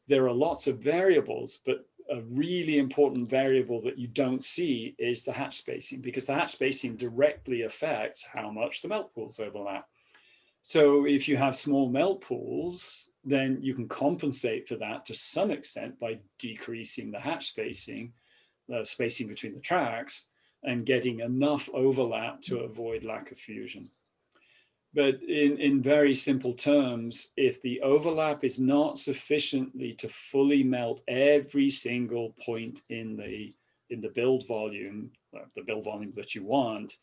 There are lots of variables, but a really important variable that you don't see is the hatch spacing, because the hatch spacing directly affects how much the melt pools overlap. So if you have small melt pools, then you can compensate for that to some extent by decreasing the hatch spacing, the spacing between the tracks, and getting enough overlap to avoid lack of fusion. But in very simple terms, if the overlap is not sufficiently to fully melt every single point in the build volume, the build volume that you want,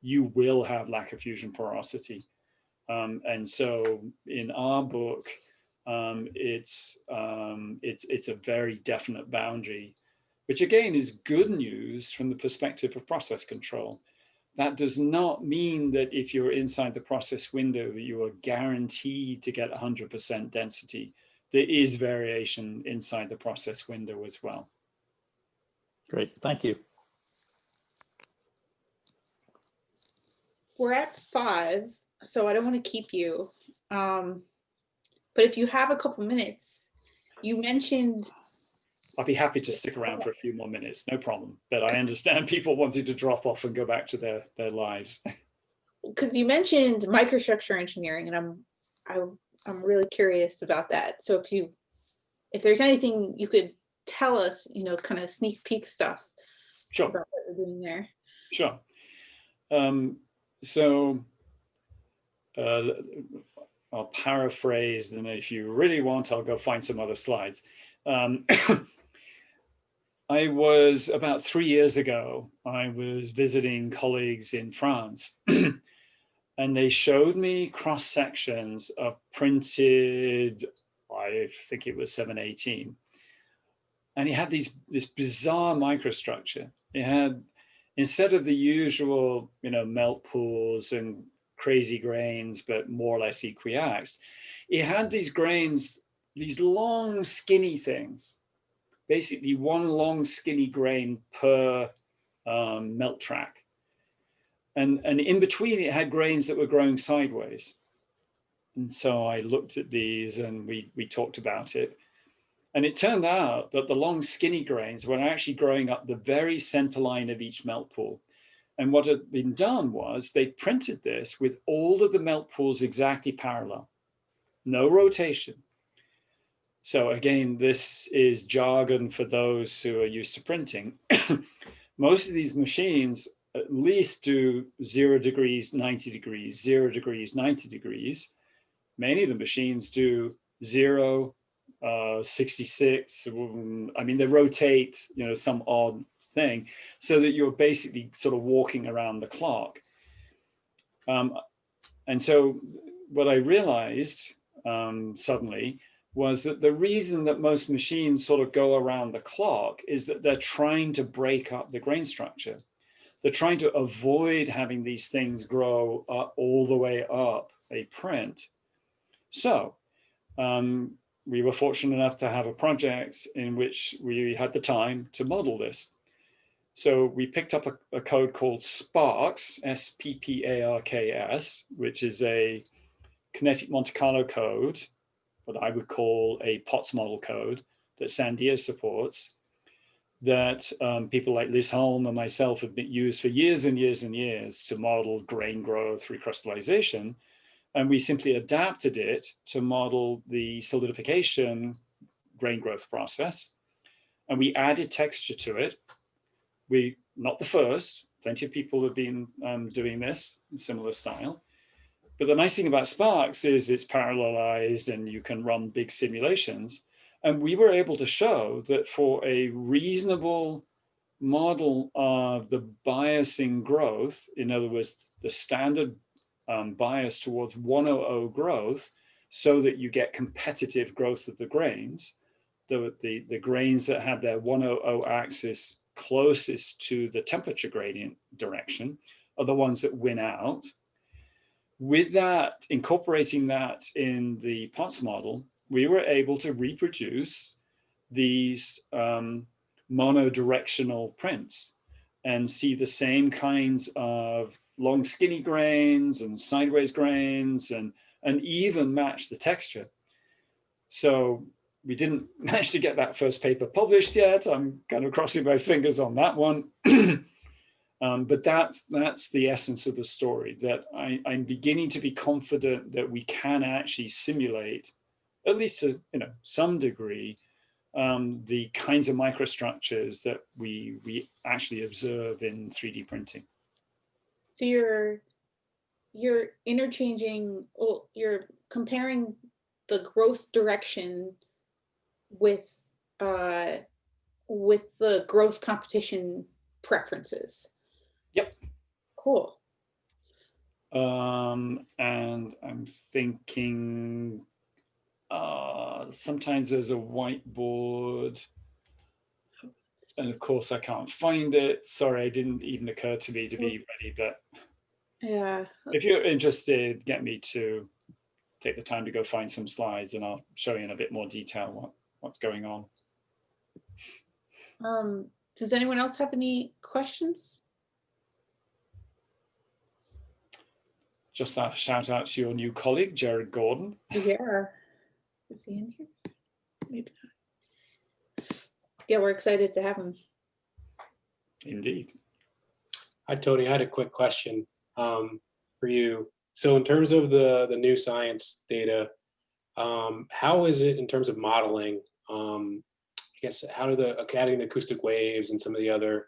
you will have lack of fusion porosity. And so in our book, it's a very definite boundary, which again is good news from the perspective of process control. That does not mean that if you're inside the process window that you are guaranteed to get 100% density. There is variation inside the process window as well. Great, thank you. We're at 5, so I don't want to keep you. But if you have a couple minutes, you mentioned... I'll be happy to stick around for a few more minutes, no problem. But I understand people wanting to drop off and go back to their lives. Because you mentioned microstructure engineering, and I'm really curious about that. So if there's anything you could tell us, kind of sneak peek stuff. Sure. About what we're doing there. Sure. I'll paraphrase, and if you really want, I'll go find some other slides. I was about 3 years ago, I was visiting colleagues in France, and they showed me cross sections of printed, I think it was 718. And he had this bizarre microstructure. It had, instead of the usual, melt pools and crazy grains, but more or less equiaxed, it had these grains, these long, skinny things. Basically one long skinny grain per melt track. And in between it had grains that were growing sideways. And so I looked at these and we talked about it. And it turned out that the long skinny grains were actually growing up the very center line of each melt pool. And what had been done was they printed this with all of the melt pools exactly parallel, no rotation. So again, this is jargon for those who are used to printing. Most of these machines at least do 0 degrees, 90 degrees, 0 degrees, 90 degrees. Many of the machines do 0, 66. I mean, they rotate, some odd thing, so that you're basically sort of walking around the clock. And so what I realized suddenly was that the reason that most machines sort of go around the clock is that they're trying to break up the grain structure. They're trying to avoid having these things grow up all the way up a print. So we were fortunate enough to have a project in which we had the time to model this. So we picked up a code called Sparks, S-P-P-A-R-K-S, which is a kinetic Monte Carlo code, what I would call a POTS model code that Sandia supports, that people like Liz Holm and myself have been used for years and years and years to model grain growth, recrystallization. And we simply adapted it to model the solidification grain growth process. And we added texture to it. We, not the first, plenty of people have been doing this in similar style. But the nice thing about Sparks is it's parallelized and you can run big simulations. And we were able to show that for a reasonable model of the biasing growth, in other words, the standard bias towards 100 growth, so that you get competitive growth of the grains, the grains that have their 100 axis closest to the temperature gradient direction are the ones that win out. With that, incorporating that in the POTS model, we were able to reproduce these monodirectional prints and see the same kinds of long skinny grains and sideways grains and even match the texture. So we didn't manage to get that first paper published yet. I'm kind of crossing my fingers on that one. But that's the essence of the story, that I'm beginning to be confident that we can actually simulate, at least to some degree, the kinds of microstructures that we actually observe in 3D printing. So you're interchanging, well, you're comparing the growth direction with the growth competition preferences. Yep. Cool. And I'm thinking sometimes there's a whiteboard, and of course I can't find it. Sorry, it didn't even occur to me to be ready, but yeah, if you're interested, get me to take the time to go find some slides and I'll show you in a bit more detail what's going on. Does anyone else have any questions? Just a shout out to your new colleague, Jared Gordon. Yeah. Is he in here? Maybe not. Yeah, we're excited to have him. Indeed. Hi, Tony. I had a quick question for you. So in terms of the new science data, how is it in terms of modeling? I guess how do adding the acoustic waves and some of the other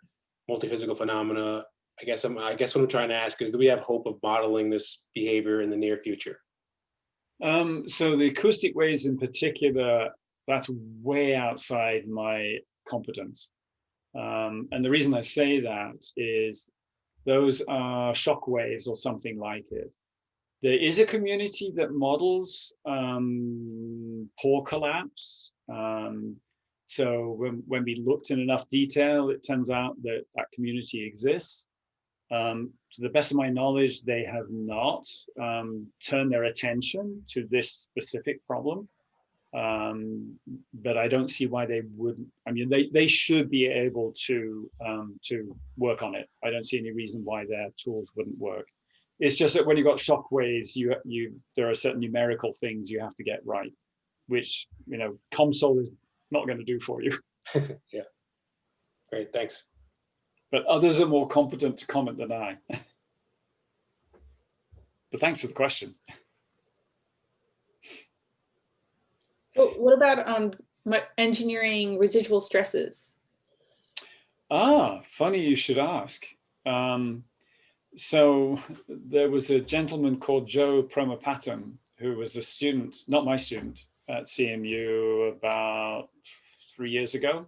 multiphysical phenomena, I guess what I'm trying to ask is, do we have hope of modeling this behavior in the near future? So the acoustic waves in particular, that's way outside my competence. And the reason I say that is those are shock waves or something like it. There is a community that models pore collapse. So when we looked in enough detail, it turns out that that community exists. To the best of my knowledge, they have not turned their attention to this specific problem. But I don't see why they wouldn't. I mean, they should be able to work on it. I don't see any reason why their tools wouldn't work. It's just that when you've got shock waves, there are certain numerical things you have to get right, which COMSOL is not going to do for you. Yeah. Great, thanks. But others are more competent to comment than I. But thanks for the question. So what about engineering residual stresses? Funny you should ask. So there was a gentleman called Joe Promopatum, who was a student, not my student, at CMU about 3 years ago.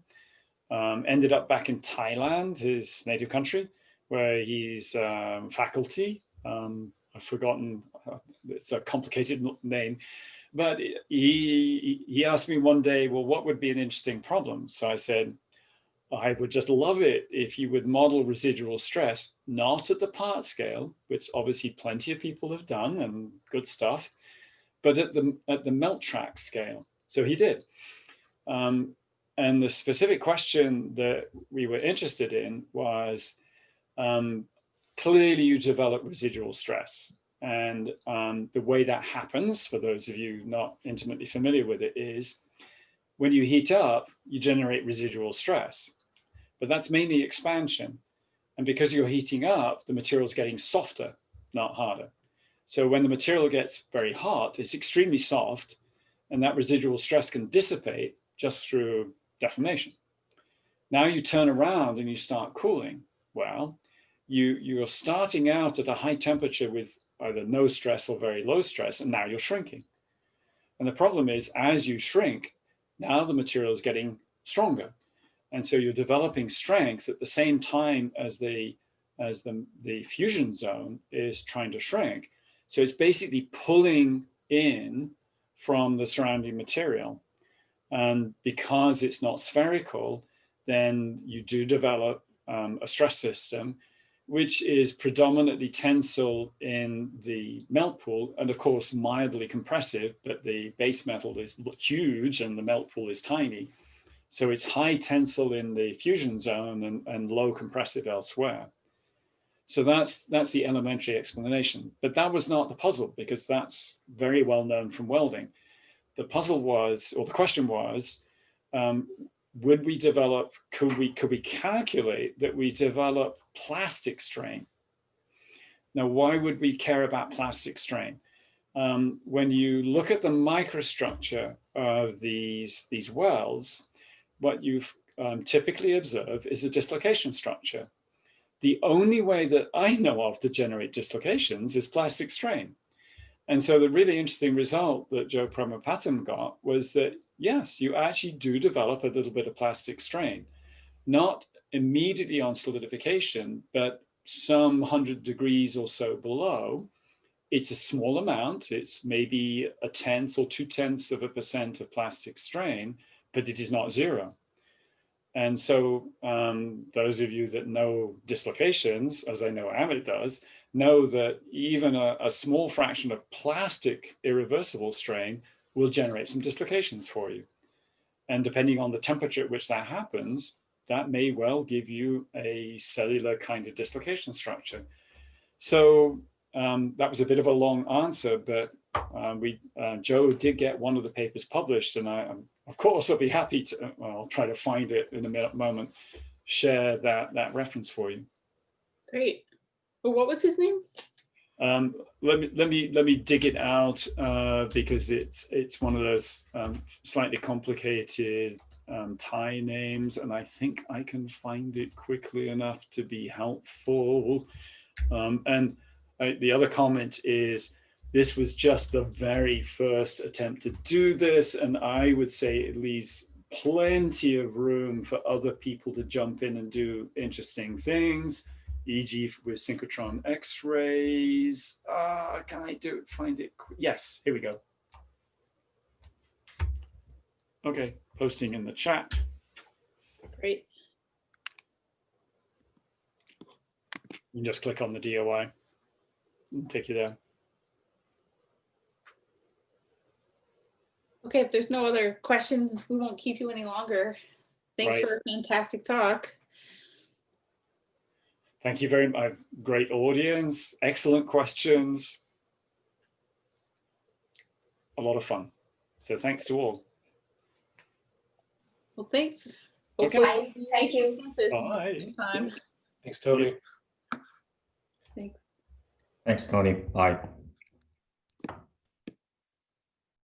Ended up back in Thailand, his native country, where he's faculty. I've forgotten, it's a complicated name. But he asked me one day, well, what would be an interesting problem? So I said, I would just love it if you would model residual stress, not at the part scale, which obviously plenty of people have done and good stuff, but at the melt track scale. So he did. And the specific question that we were interested in was, clearly you develop residual stress. And the way that happens, for those of you not intimately familiar with it, is when you heat up, you generate residual stress. But that's mainly expansion. And because you're heating up, the material is getting softer, not harder. So when the material gets very hot, it's extremely soft, and that residual stress can dissipate just through deformation. Now you turn around and you start cooling. Well, you're starting out at a high temperature with either no stress or very low stress, and now you're shrinking. And the problem is, as you shrink, now the material is getting stronger. And so you're developing strength at the same time as the fusion zone is trying to shrink. So it's basically pulling in from the surrounding material. And because it's not spherical, then you do develop a stress system, which is predominantly tensile in the melt pool, and of course mildly compressive, but the base metal is huge and the melt pool is tiny. So it's high tensile in the fusion zone and low compressive elsewhere. So that's the elementary explanation. But that was not the puzzle, because that's very well known from welding. The puzzle was, or the question was, would we develop, could we calculate that we develop plastic strain? Now, why would we care about plastic strain? When you look at the microstructure of these welds, what you typically observe is a dislocation structure. The only way that I know of to generate dislocations is plastic strain. And so the really interesting result that Joe Pramapatam got was that, yes, you actually do develop a little bit of plastic strain, not immediately on solidification, but some 100 degrees or so below. It's a small amount. It's maybe 1/10 or 0.2% of plastic strain, but it is not zero. And so those of you that know dislocations, as I know Amit does, know that even a small fraction of plastic irreversible strain will generate some dislocations for you. And depending on the temperature at which that happens, that may well give you a cellular kind of dislocation structure. So that was a bit of a long answer, but Joe did get one of the papers published, and of course, I'll be happy to, well, I'll try to find it in a moment, share that reference for you. Great. Well, what was his name? Let me dig it out because it's one of those slightly complicated Thai names, and I think I can find it quickly enough to be helpful. The other comment is, this was just the very first attempt to do this, and I would say it leaves plenty of room for other people to jump in and do interesting things, e.g. with synchrotron X-rays. Can I find it? Yes, here we go. Okay, posting in the chat. Great. You can just click on the DOI and take you there. Okay, if there's no other questions, we won't keep you any longer. Thanks Right. for a fantastic talk. Thank you very much. Great audience, excellent questions. A lot of fun. So thanks to all. Well, thanks. Okay. Bye. Thank you. Bye. Time. Thanks, Tony. Thanks. Thanks, Tony. Bye.